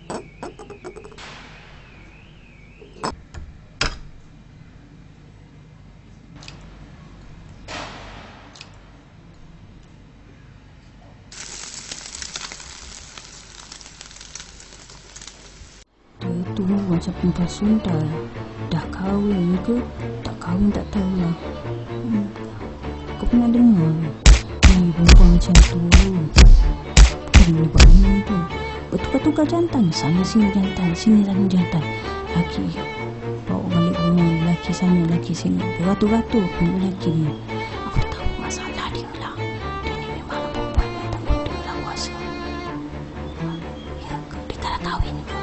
Dia tu macam perempuan sundal. Dah kahwin ke? Tak kahwin tak tahulah. Kau pernah dengar perempuan macam tu? Boleh bangun tu. Bertukar-tukar jantan. Sana sini jantan, sini sana jantan. Laki bawa balik rumah, laki sana, laki sini. Beratur-ratur pun lelaki ni. Aku tak tahu masalah dia lah. Dia ni memanglah perempuan yang tak muda lah kuasa. Ya ke? Dia tak dah kahwin ke?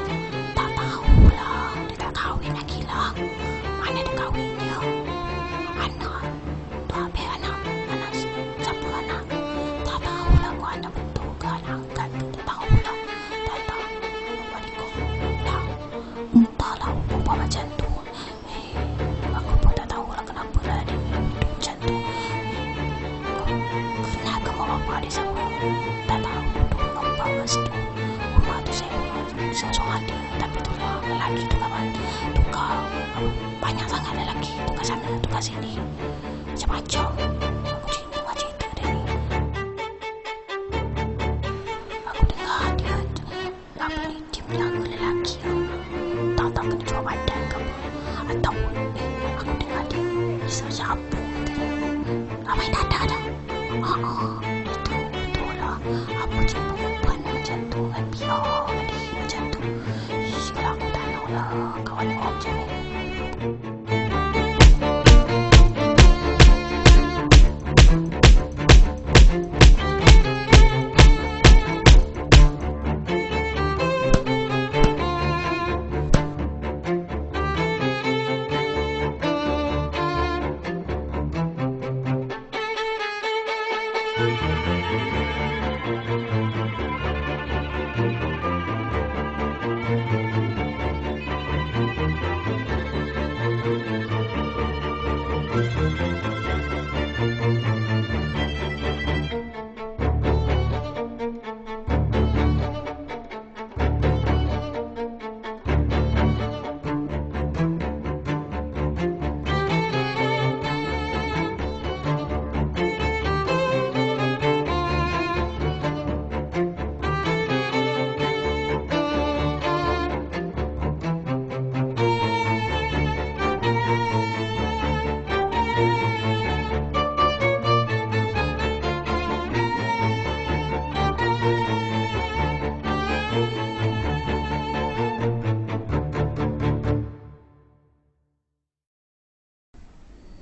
Tak tahulah. Dia tak kahwin lagi lah. Mana dia kahwin dia? Anak tu habis anak siapa anak? Tak tahulah kau anak betul ke anak angkat ke? Tak tahulah. Tak tahu. Tak. Entahlah perempuan macam tu. Aku pun tak tahulah kenapa lah dia hidup macam tu. Kenal ke mak bapak dia sama? Tak tahu. Duduk numpang kat situ. Rumah tu saya seorang dia. Tapi tu lah lelaki tu kawan. Tukar banyak sangat lelaki. Tukar sana, tukar sini. Macam-macam. Aku dengar cerita dia ni. Aku dengar dia apa ni, dia menjaga lelaki tu. Tak tahu kena jual badan ke apa. Atau aku dengar dia siapa katanya. Ramai dada dah. Itu betul lah. Apa je perempuan macam tu kan, biar dia macam tu. Yalah, aku tak tahu lah kawan orang macam ni.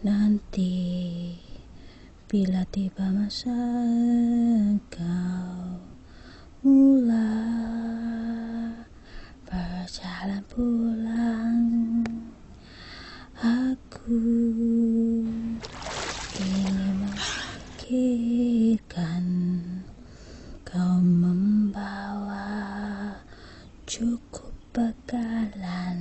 Nanti bila tiba masa kau mula berjalan pulang, aku ingin memikirkan kau membawa cukup bekalan